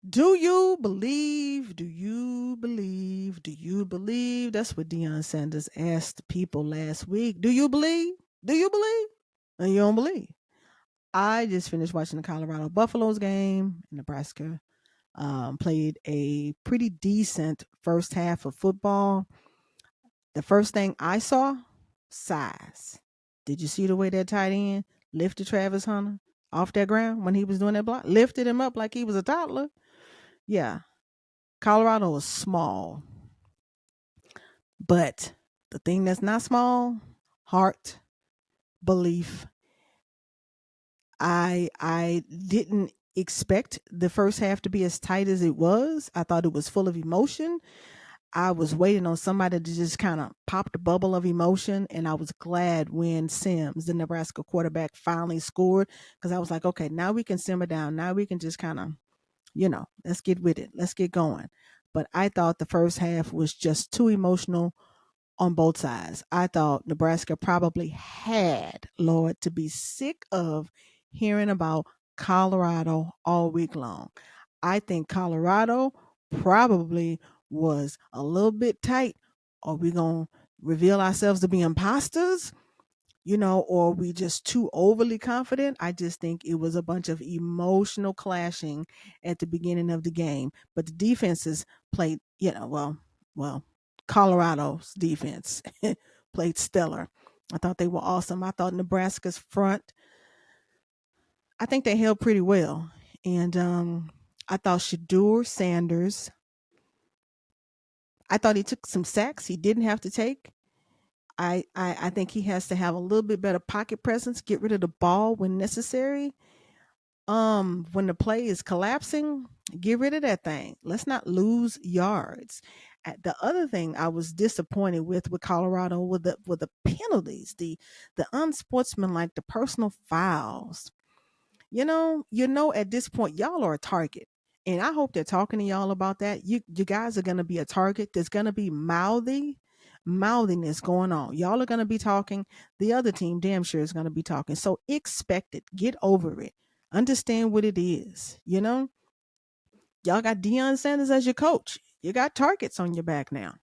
Do you believe? Do you believe? Do you believe? That's what Deion Sanders asked the people last week. Do you believe? Do you believe? And you don't believe. I just finished watching the Colorado Buffaloes game. Nebraska played a pretty decent first half of football. The first thing I saw, size. Did you see the way that tight end lifted Travis Hunter off that ground when he was doing that block? Lifted him up like he was a toddler. Yeah, Colorado is small, but the thing that's not small, heart, belief. I didn't expect the first half to be as tight as it was. I thought it was full of emotion. I was waiting on somebody to just kind of pop the bubble of emotion, and I was glad when Sims, the Nebraska quarterback, finally scored because I was like, okay, now we can simmer down. Now we can just kind of, let's get with it. Let's get going. But I thought the first half was just too emotional on both sides. I thought Nebraska probably had, Lord, to be sick of hearing about Colorado all week long. I think Colorado probably was a little bit tight. Are we going to reveal ourselves to be imposters? Or we just too overly confident. I just think it was a bunch of emotional clashing at the beginning of the game. But the defenses played, well, Colorado's defense played stellar. I thought they were awesome. I thought Nebraska's front, I think they held pretty well. And I thought Shadur Sanders, I thought he took some sacks he didn't have to take. I think he has to have a little bit better pocket presence, get rid of the ball when necessary. When the play is collapsing, get rid of that thing. Let's not lose yards. The other thing I was disappointed with Colorado with the penalties, the unsportsmanlike, the personal fouls. At this point, y'all are a target. And I hope they're talking to y'all about that. You guys are gonna be a target. There's gonna be mouthiness going on. Y'all are gonna be talking. The other team damn sure is gonna be talking. So expect it. Get over it. Understand what it is. Y'all got Deion Sanders as your coach. You got targets on your back now.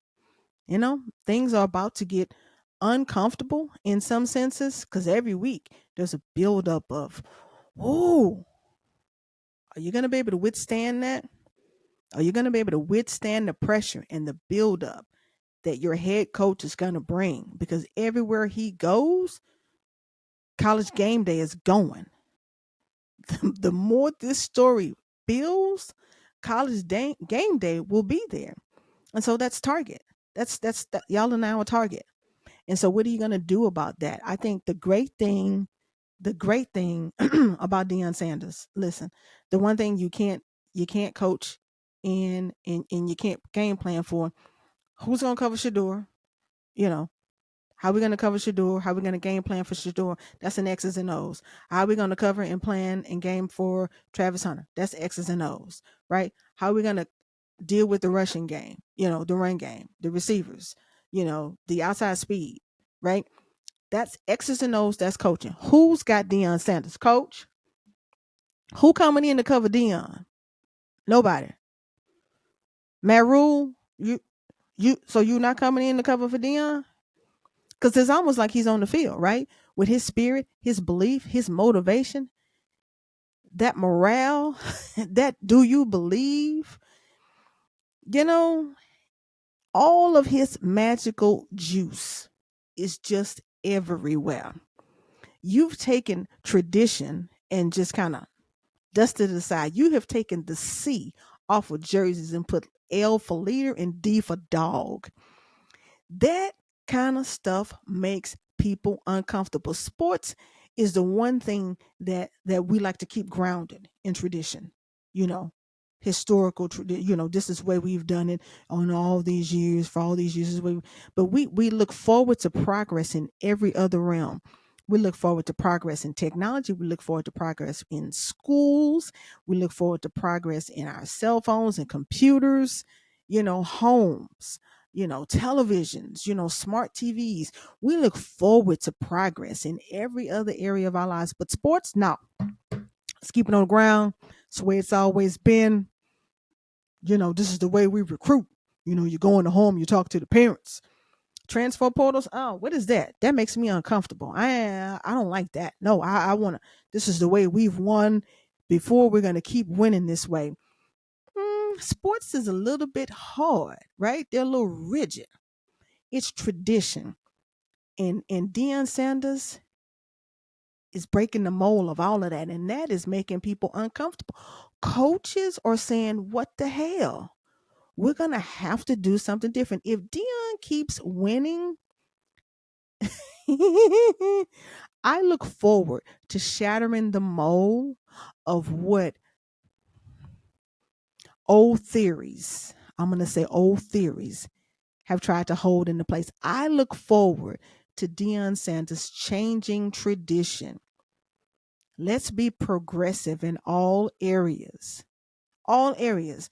Things are about to get uncomfortable in some senses because every week there's a buildup of, oh, are you going to be able to withstand that? Are you going to be able to withstand the pressure and the buildup that your head coach is going to bring? Because everywhere he goes, college game day is going. The more this story builds, game day will be there. And so that's target. Y'all are now a target. And so what are you going to do about that? I think the great thing about Deion Sanders, listen, the one thing you can't coach and you can't game plan for, who's gonna cover Shador? You know, how we gonna cover Shador? How we gonna game plan for Shador? That's an X's and O's. How we gonna cover and plan and game for Travis Hunter? That's X's and O's, right? How we gonna deal with the rushing game, the run game, the receivers, the outside speed, right? That's X's and O's. That's coaching. Who's got Deion Sanders? Coach? Who coming in to cover Deion? Nobody. Matt Rule, so you're not coming in to cover for Deion? Because it's almost like he's on the field, right? With his spirit, his belief, his motivation, that morale, that do you believe? You know, all of his magical juice is just everywhere. You've taken tradition and just kind of dusted it aside. You have taken the C off of jerseys and put L for leader and D for dog. That kind of stuff makes people uncomfortable. Sports is the one thing that we like to keep grounded in tradition. You know, historical. This is where we've done it on all these years. For all these years, is where but we look forward to progress in every other realm. We look forward to progress in technology. We look forward to progress in schools. We look forward to progress in our cell phones and computers, homes, televisions, smart TVs. We look forward to progress in every other area of our lives. But sports, no. Let's keep it on the ground. It's the way it's always been. This is the way we recruit. You go in the home, you talk to the parents. Transfer portals. Oh, what is that? That makes me uncomfortable. I don't like that. No, I want to. This is the way we've won before. We're going to keep winning this way. Sports is a little bit hard, right? They're a little rigid. It's tradition, and Deion Sanders is breaking the mold of all of that, and that is making people uncomfortable. Coaches are saying, "What the hell? We're gonna have to do something different." If Deion keeps winning, I look forward to shattering the mold of what old theories. I'm gonna say old theories have tried to hold into place. I look forward to Deion Sanders changing tradition. Let's be progressive in all areas. All areas.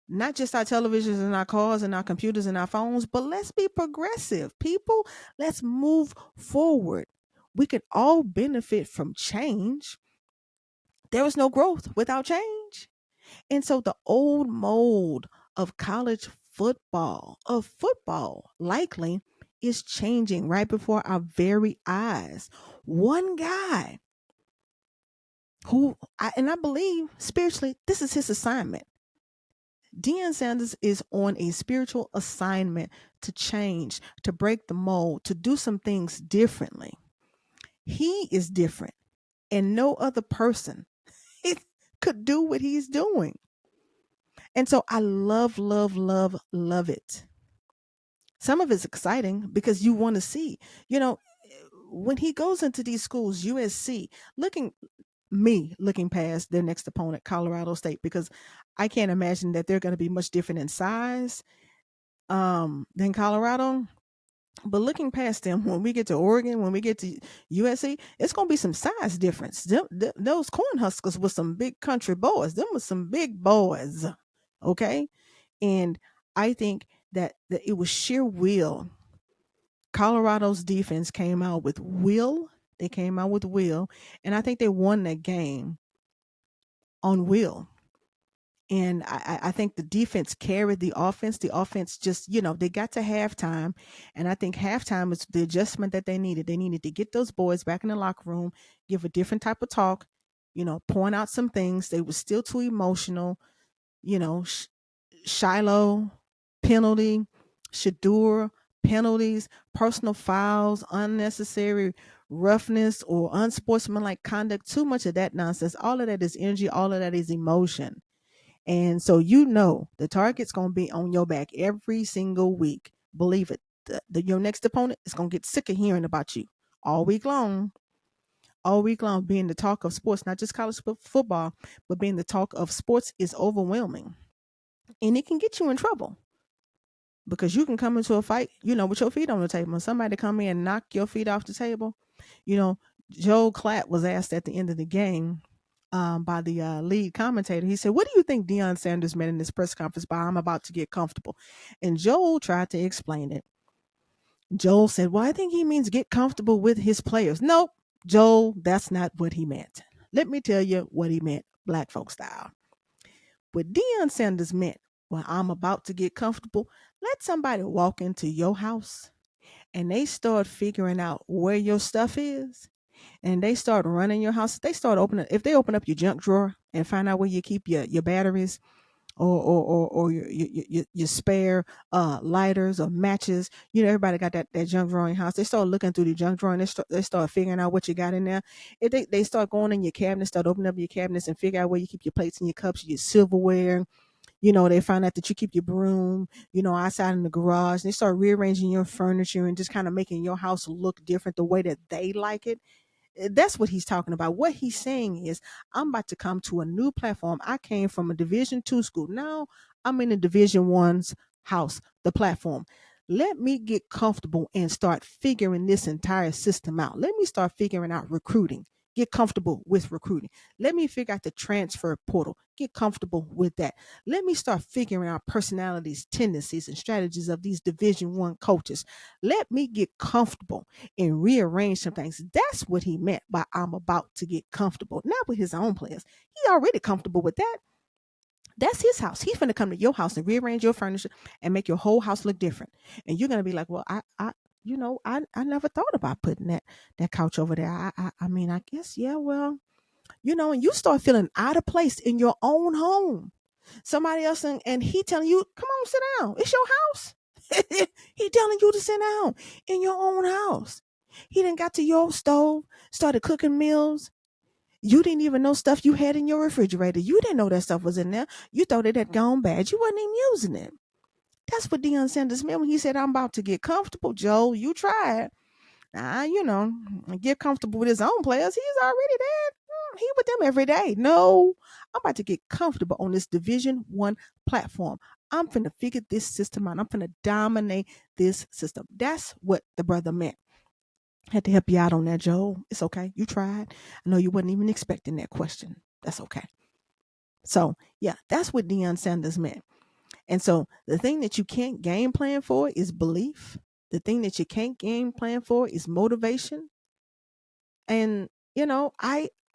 Not just our televisions and our cars and our computers and our phones, but let's be progressive. People, let's move forward. We could all benefit from change. There is no growth without change. And so the old mold of college football likely is changing right before our very eyes. One guy and I believe spiritually, this is his assignment. Deion Sanders is on a spiritual assignment to change, to break the mold, to do some things differently. He is different, and no other person could do what he's doing. And so I love, love, love, love it. Some of it's exciting because you want to see, you know, when he goes into these schools, USC, looking past their next opponent, Colorado State, because I can't imagine that they're going to be much different in size than Colorado. But looking past them, when we get to Oregon, when we get to USC, it's going to be some size difference. Those Cornhuskers were some big country boys. Them were some big boys. Okay. And I think that it was sheer will. Colorado's defense came out with will. They came out with will. And I think they won that game on will. And I think the defense carried the offense. The offense just, they got to halftime. And I think halftime was the adjustment that they needed. They needed to get those boys back in the locker room, give a different type of talk, point out some things. They were still too emotional, Shiloh, penalty, Shadur, penalties, personal fouls, unnecessary roughness or unsportsmanlike conduct, too much of that nonsense. All of that is energy, all of that is emotion. And so the target's going to be on your back every single week. Believe it. Your next opponent is going to get sick of hearing about you all week long. All week long, being the talk of sports, not just college football, but being the talk of sports is overwhelming. And it can get you in trouble because you can come into a fight, with your feet on the table. And somebody come in and knock your feet off the table. Joe Klatt was asked at the end of the game by the lead commentator. He said, "What do you think Deion Sanders meant in this press conference by I'm about to get comfortable?" And Joel tried to explain it. Joel said, "Well, I think he means get comfortable with his players." Nope, Joel, that's not what he meant. Let me tell you what he meant, black folk style. What Deion Sanders meant, well, I'm about to get comfortable. Let somebody walk into your house and they start figuring out where your stuff is and they start running your house. If they open up your junk drawer and find out where you keep your batteries or your spare lighters or matches, everybody got that junk drawer in your house. They start looking through the junk drawer and they start figuring out what you got in there. If they start going in your cabinets, start opening up your cabinets and figure out where you keep your plates and your cups, your silverware. They find out that you keep your broom, outside in the garage. And they start rearranging your furniture and just kind of making your house look different the way that they like it. That's what he's talking about. What he's saying is, I'm about to come to a new platform. I came from a Division II school. Now I'm in a Division I's house, the platform. Let me get comfortable and start figuring this entire system out. Let me start figuring out recruiting. Get comfortable with recruiting. Let me figure out the transfer portal. Get comfortable with that. Let me start figuring out personalities, tendencies, and strategies of these Division I coaches. Let me get comfortable and rearrange some things. That's what he meant by I'm about to get comfortable. Not with his own players. He already comfortable with that. That's his house. He's going to come to your house and rearrange your furniture and make your whole house look different. And you're going to be like, well, I never thought about putting that couch over there. I mean, I guess, yeah, well, and you start feeling out of place in your own home. Somebody else, and he telling you, come on, sit down. It's your house. He telling you to sit down in your own house. He done got to your stove, started cooking meals. You didn't even know stuff you had in your refrigerator. You didn't know that stuff was in there. You thought it had gone bad. You wasn't even using it. That's what Deion Sanders meant when he said, I'm about to get comfortable. Joe, you tried. Get comfortable with his own players. He's already there. He with them every day. No, I'm about to get comfortable on this Division One platform. I'm finna figure this system out. I'm finna dominate this system. That's what the brother meant. Had to help you out on that, Joe. It's okay. You tried. I know you wasn't even expecting that question. That's okay. So, yeah, that's what Deion Sanders meant. And so the thing that you can't game plan for is belief. The thing that you can't game plan for is motivation. And,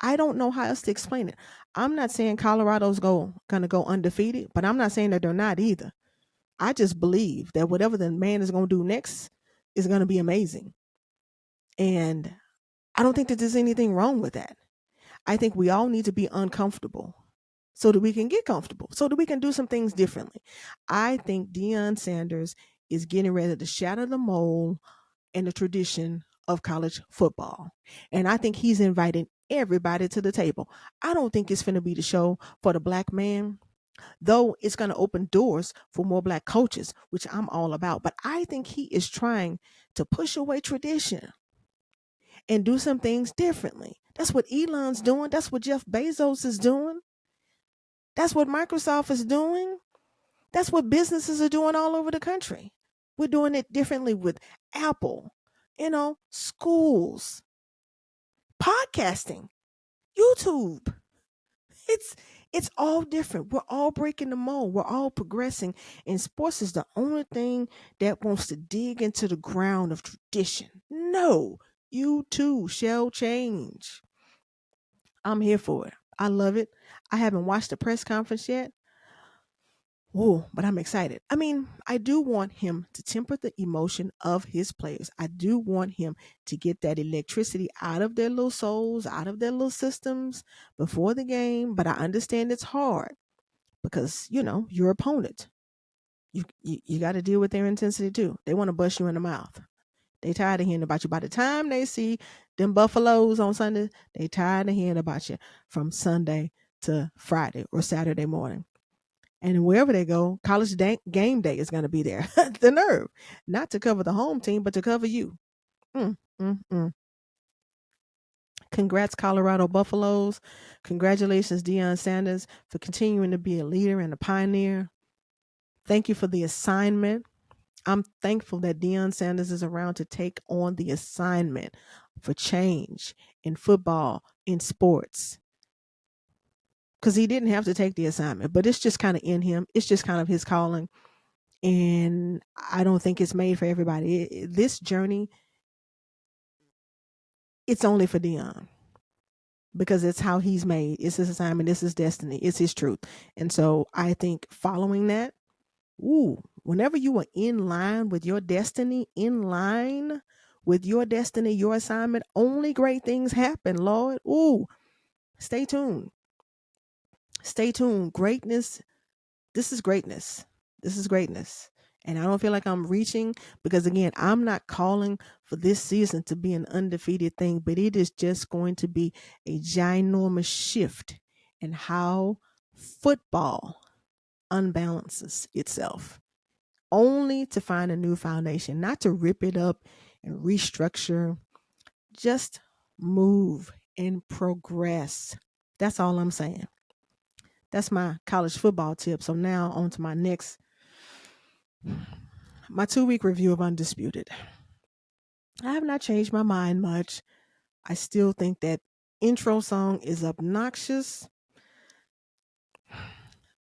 I don't know how else to explain it. I'm not saying Colorado's gonna go undefeated, but I'm not saying that they're not either. I just believe that whatever the man is gonna do next is gonna be amazing. And I don't think that there's anything wrong with that. I think we all need to be uncomfortable so that we can get comfortable, so that we can do some things differently. I think Deion Sanders is getting ready to shatter the mold and the tradition of college football. And I think he's inviting everybody to the table. I don't think it's going to be the show for the black man, though it's going to open doors for more black coaches, which I'm all about. But I think he is trying to push away tradition and do some things differently. That's what Elon's doing. That's what Jeff Bezos is doing. That's what Microsoft is doing. That's what businesses are doing all over the country. We're doing it differently with Apple, schools, podcasting, YouTube. It's all different. We're all breaking the mold. We're all progressing. And sports is the only thing that wants to dig into the ground of tradition. No, you too shall change. I'm here for it. I love it. I haven't watched the press conference yet. Oh, but I'm excited. I mean, I do want him to temper the emotion of his players. I do want him to get that electricity out of their little souls, out of their little systems before the game. But I understand it's hard because, your opponent, you got to deal with their intensity too. They want to bust you in the mouth. They tired of hearing about you. By the time they see them Buffaloes on Sunday, they tired of hearing about you from Sunday to Friday or Saturday morning. And wherever they go, game day is going to be there. The nerve, not to cover the home team, but to cover you. Mm, mm, mm. Congrats, Colorado Buffaloes. Congratulations, Deion Sanders, for continuing to be a leader and a pioneer. Thank you for the assignment. I'm thankful that Deion Sanders is around to take on the assignment for change in football, in sports. Because he didn't have to take the assignment, but it's just kind of in him. It's just kind of his calling. And I don't think it's made for everybody. This journey, it's only for Deion because it's how he's made. It's his assignment. It's his destiny. It's his truth. And so I think following that, whenever you are in line with your destiny, your assignment, only great things happen, Lord. Stay tuned. Stay tuned. Greatness. This is greatness. This is greatness. And I don't feel like I'm reaching because, again, I'm not calling for this season to be an undefeated thing, but it is just going to be a ginormous shift in how football unbalances itself, only to find a new foundation, not to rip it up and restructure, just move and progress. That's all I'm saying. That's my college football tip. So now on to my 2-week review of Undisputed. I have not changed my mind much. I still think that intro song is obnoxious.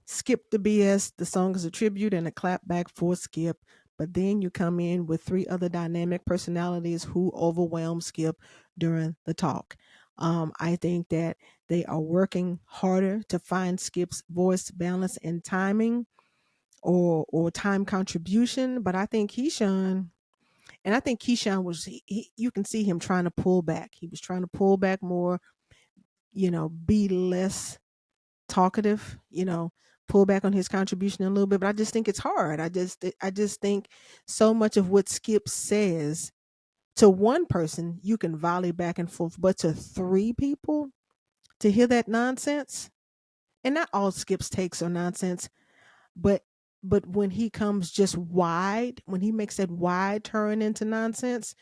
Skip the BS. The song is a tribute and a clap back for Skip. But then you come in with 3 other dynamic personalities who overwhelm Skip during the talk. I think that they are working harder to find Skip's voice balance and timing or time contribution. But I think Keyshawn, and I think Keyshawn was, you can see him trying to pull back. He was trying to pull back more, be less talkative, pull back on his contribution a little bit. But I just think it's hard. I just think so much of what Skip says to one person, you can volley back and forth, but to three people to hear that nonsense, and not all Skip's takes are nonsense, but when he comes just wide, when he makes that wide turn into nonsense,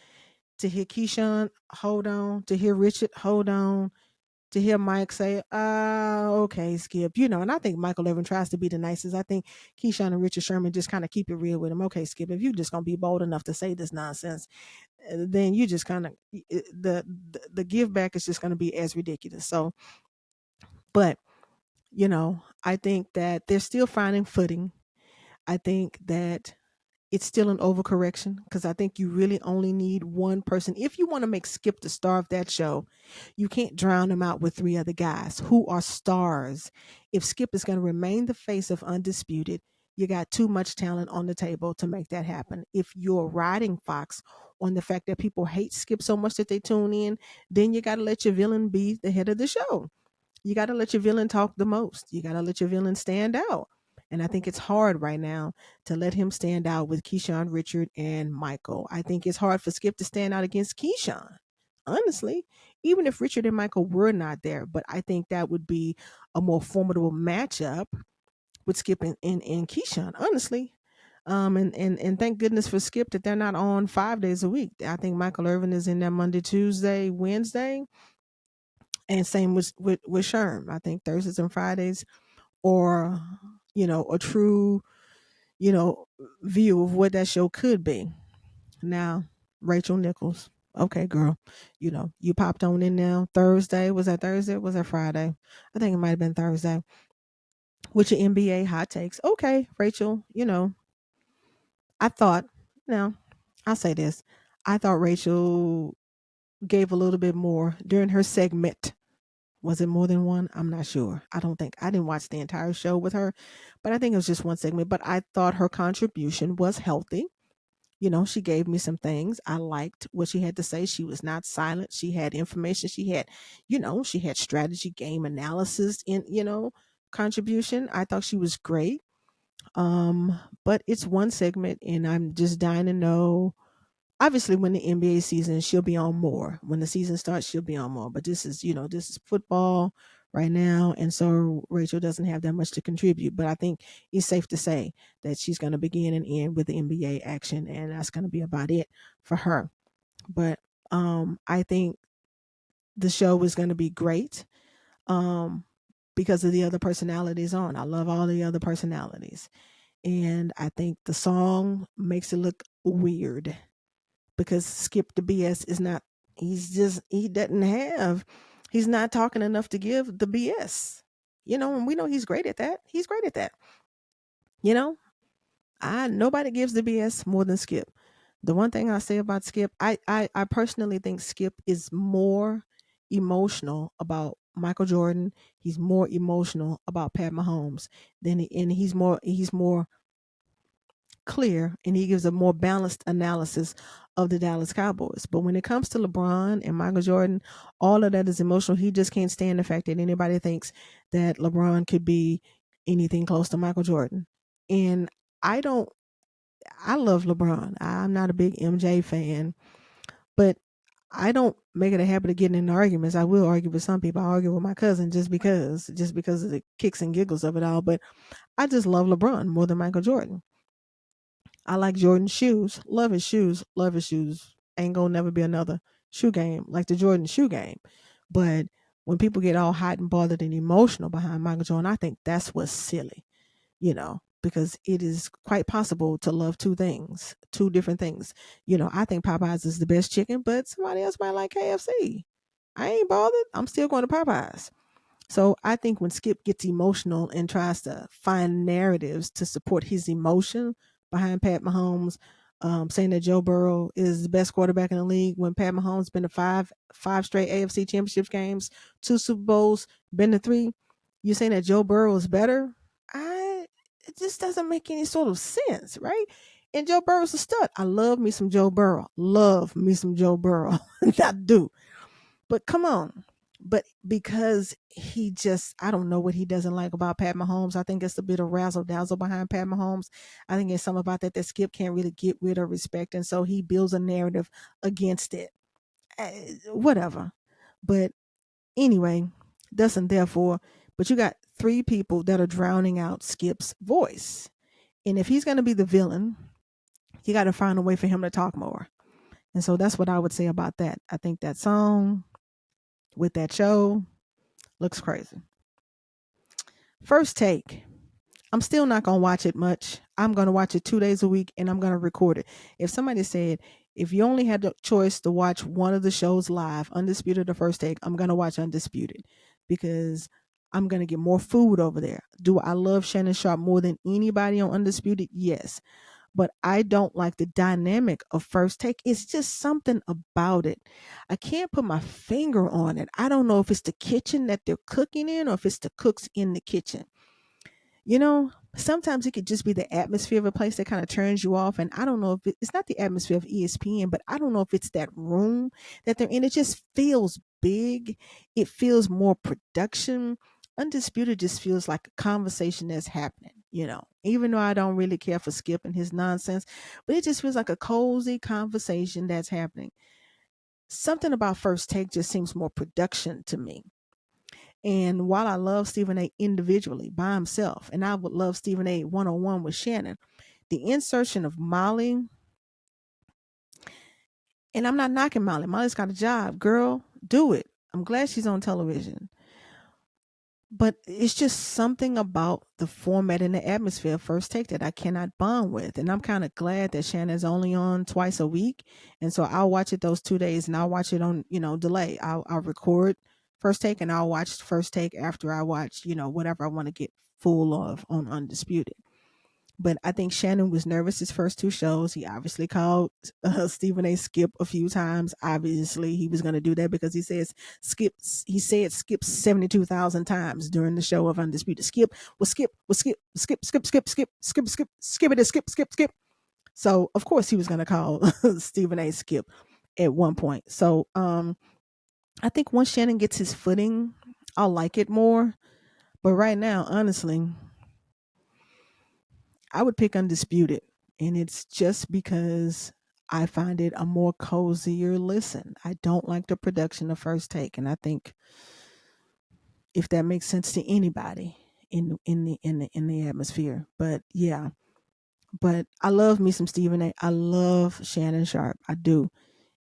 to hear Keyshawn, hold on, to hear Richard, hold on, to hear Mike say, okay, Skip, and I think Michael Irvin tries to be the nicest. I think Keyshawn and Richard Sherman just kind of keep it real with him. Okay, Skip, if you're just going to be bold enough to say this nonsense, then you just kind of, the give back is just going to be as ridiculous. So, but, I think that they're still finding footing. I think that it's still an overcorrection because I think you really only need one person. If you want to make Skip the star of that show, you can't drown him out with three other guys who are stars. If Skip is going to remain the face of Undisputed, you got too much talent on the table to make that happen. If you're riding Fox on the fact that people hate Skip so much that they tune in, then you got to let your villain be the head of the show. You got to let your villain talk the most. You got to let your villain stand out. And I think it's hard right now to let him stand out with Keyshawn, Richard, and Michael. I think it's hard for Skip to stand out against Keyshawn, honestly, even if Richard and Michael were not there. But I think that would be a more formidable matchup with Skip and Keyshawn, honestly. And thank goodness for Skip that they're not on 5 days a week. I think Michael Irvin is in there Monday, Tuesday, Wednesday, and same with Sherm. I think Thursdays and Fridays, or a true you know view of what that show could be. Now, Rachel Nichols, okay, girl, you popped on in now Thursday. Was that Thursday? Was that Friday? I think it might have been Thursday, with your NBA hot takes. Okay, Rachel, I thought, now I'll say this, I thought Rachel gave a little bit more during her segment. Was it more than one? I'm not sure. I didn't watch the entire show with her, but I think it was just one segment. But I thought her contribution was healthy. She gave me some things. I liked what she had to say. She was not silent. She had information. She had strategy, game analysis in, contribution. I thought she was great. But it's one segment and I'm just dying to know. Obviously, when the NBA season, she'll be on more. When the season starts, she'll be on more. But this is football right now, and so Rachel doesn't have that much to contribute. But I think it's safe to say that she's going to begin and end with the NBA action, and that's going to be about it for her. But I think the show is going to be great, um, because of the other personalities on. I love all the other personalities, and I think the song makes it look weird because Skip the BS is not, he doesn't have, he's not talking enough to give the BS. And we know he's great at that. He's great at that. You know, I nobody gives the BS more than Skip. The one thing I say about Skip, I personally think Skip is more emotional about Michael Jordan. He's more emotional about Pat Mahomes and he's more clear, and he gives a more balanced analysis of the Dallas Cowboys. But when it comes to LeBron and Michael Jordan, all of that is emotional. He just can't stand the fact that anybody thinks that LeBron could be anything close to Michael Jordan. And I don't, I love LeBron. I'm not a big MJ fan, but I don't make it a habit of getting into arguments. I will argue with some people. I argue with my cousin just because of the kicks and giggles of it all. But I just love LeBron more than Michael Jordan. I like Jordan's shoes. Love his shoes. Love his shoes. Ain't gonna never be another shoe game like the Jordan shoe game. But when people get all hot and bothered and emotional behind Michael Jordan, I think that's what's silly, because it is quite possible to love two things, two different things. I think Popeyes is the best chicken, but somebody else might like KFC. I ain't bothered. I'm still going to Popeyes. So I think when Skip gets emotional and tries to find narratives to support his emotion behind Pat Mahomes, saying that Joe Burrow is the best quarterback in the league when Pat Mahomes been to five straight AFC Championship games, 2 Super Bowls, been to 3. You're saying that Joe Burrow is better? It just doesn't make any sort of sense, right? And Joe Burrow's a stud. I love me some Joe Burrow. Love me some Joe Burrow. I do. But come on. But because he just, I don't know what he doesn't like about Pat Mahomes. I think it's a bit of razzle dazzle behind Pat Mahomes. I think it's something about that Skip can't really get rid of respect. And so he builds a narrative against it. Whatever. But anyway, thus and therefore, but you got 3 people that are drowning out Skip's voice. And if he's going to be the villain, you got to find a way for him to talk more. And so that's what I would say about that. I think that song with that show looks crazy. First Take. I'm still not going to watch it much. I'm going to watch it 2 days a week and I'm going to record it. If somebody said, if you only had the choice to watch one of the shows live, Undisputed or First Take, I'm going to watch Undisputed because I'm going to get more food over there. Do I love Shannon Sharp more than anybody on Undisputed? Yes. But I don't like the dynamic of First Take. It's just something about it. I can't put my finger on it. I don't know if it's the kitchen that they're cooking in or if it's the cooks in the kitchen. You know, sometimes it could just be the atmosphere of a place that kind of turns you off. And I don't know if it's not the atmosphere of ESPN, but I don't know if it's that room that they're in. It just feels big. It feels more production. Undisputed just feels like a conversation that's happening, even though I don't really care for Skip and his nonsense, but it just feels like a cozy conversation that's happening. Something about First Take just seems more production to me. And while I love Stephen A individually by himself, and I would love Stephen A 101 with Shannon, the insertion of Molly, and I'm not knocking Molly. Molly's got a job. Girl, do it. I'm glad she's on television. But it's just something about the format and the atmosphere of First Take that I cannot bond with. And I'm kind of glad that Shannon's only on twice a week. And so I'll watch it those 2 days and I'll watch it on, delay. I'll record First Take and I'll watch First Take after I watch, whatever I want to get full of on Undisputed. But I think Shannon was nervous his first 2 shows. He obviously called Stephen A. Skip a few times. Obviously, he was going to do that because he said Skip 72,000 times during the show of Undisputed. Skip was skip, skip. So, of course, he was going to call Stephen A. Skip at one point. So, I think once Shannon gets his footing, I'll like it more. But right now, honestly, I would pick Undisputed, and it's just because I find it a more cozier listen. I don't like the production of First Take, and I think if that makes sense to anybody in the atmosphere. But yeah, but I love me some Stephen A. I love Shannon Sharp. I do,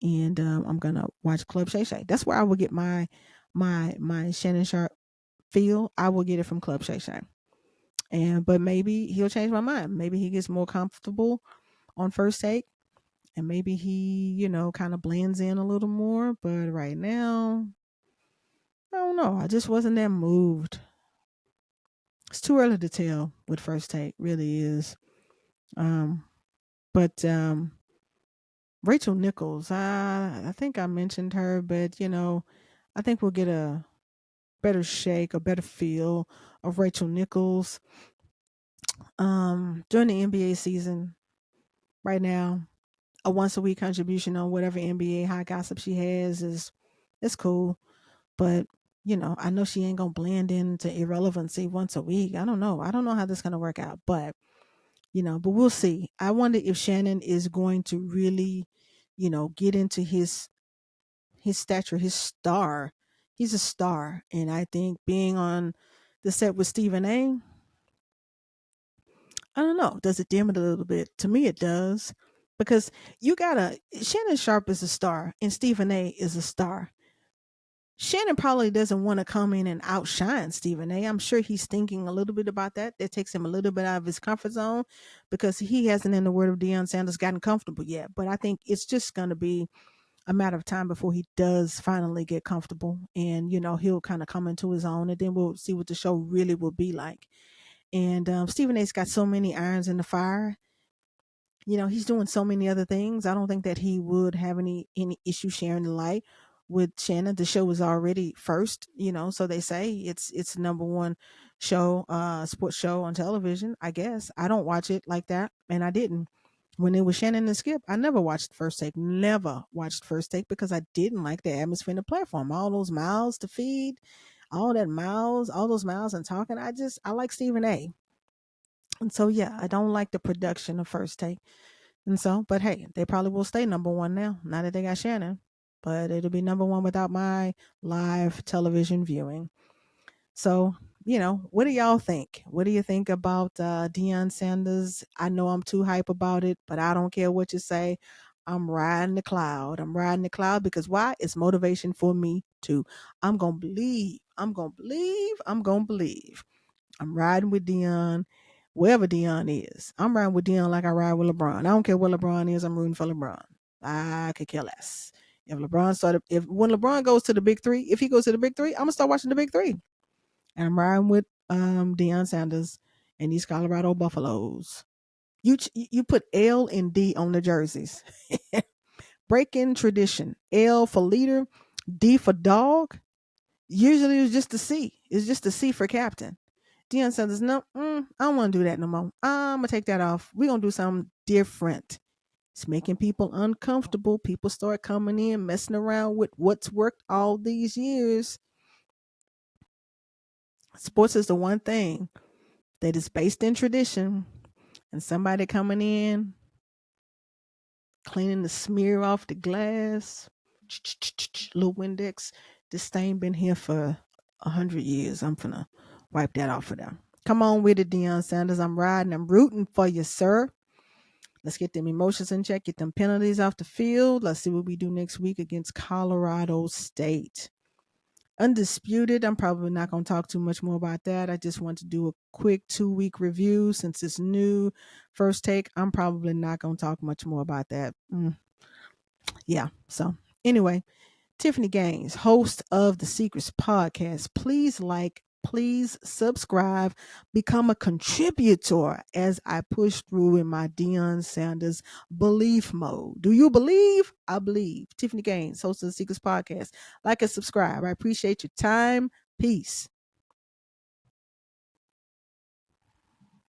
and I'm gonna watch Club Shay Shay. That's where I will get my Shannon Sharp feel. I will get it from Club Shay Shay. But maybe he'll change my mind. Maybe he gets more comfortable on First Take and maybe he, kind of blends in a little more. But right now, I don't know. I just wasn't that moved. It's too early to tell with First Take, really is. Um, but Rachel Nichols, I think I mentioned her, but I think we'll get a better shake, a better feel of Rachel Nichols during the NBA season. Right now, a once a week contribution on whatever NBA high gossip she has is cool. But I know she ain't gonna blend into irrelevancy once a week. I don't know. I don't know how this is gonna work out, but we'll see. I wonder if Shannon is going to really, get into his stature, his star. He's a star, and I think being on the set with Stephen A. I don't know. Does it dim it a little bit? To me, it does, because Shannon Sharp is a star, and Stephen A. is a star. Shannon probably doesn't want to come in and outshine Stephen A. I'm sure he's thinking a little bit about that. That takes him a little bit out of his comfort zone because he hasn't, in the word of Deion Sanders, gotten comfortable yet. But I think it's just going to be a matter of time before he does finally get comfortable and, he'll kind of come into his own and then we'll see what the show really will be like. And Stephen A's got so many irons in the fire. He's doing so many other things. I don't think that he would have any issue sharing the light with Shannon. The show was already first, so they say it's number one show, sports show on television. I guess I don't watch it like that, and I didn't when it was Shannon and Skip. I never watched First Take. Never watched First Take because I didn't like the atmosphere in the platform. All those mouths to feed, all those miles and talking. I like Stephen A. And so yeah, I don't like the production of First Take. And so, but hey, they probably will stay number one now that they got Shannon. But it'll be number one without my live television viewing. So, what do y'all think? What do you think about Deion Sanders? I know I'm too hype about it, but I don't care what you say. I'm riding the cloud. I'm riding the cloud because why? It's motivation for me too. I'm going to believe. I'm going to believe. I'm going to believe. I'm riding with Deion, wherever Deion is. I'm riding with Deion like I ride with LeBron. I don't care what LeBron is. I'm rooting for LeBron. I could care less. When LeBron goes to the big three, if he goes to the big three, I'm gonna start watching the big three. And I'm riding with Deion Sanders and these Colorado Buffaloes. You put L and D on the jerseys. Break-in tradition. L for leader, D for dog. Usually it's just a C. It's just a C for captain. Deion Sanders, no, I don't want to do that no more. I'm gonna take that off. We're gonna do something different. It's making people uncomfortable. People start coming in, messing around with what's worked all these years. Sports is the one thing that is based in tradition, and somebody coming in, cleaning the smear off the glass, little Windex. This thing been here for 100 years. I'm gonna wipe that off of them. Come on with it, Deion Sanders. I'm riding. I'm rooting for you, sir. Let's get them emotions in check, get them penalties off the field. Let's see what we do next week against Colorado State. Undisputed, I'm probably not going to talk too much more about that. I just want to do a quick 2-week review since it's new. First Take, I'm probably not going to talk much more about that. Yeah, so anyway, Tiffany Gaines, host of the Secrets Podcast. Please subscribe, become a contributor as I push through in my Deion Sanders belief mode. Do you believe? I believe. Tiffany Gaines, host of the Secrets Podcast. Like and subscribe. I appreciate your time. Peace.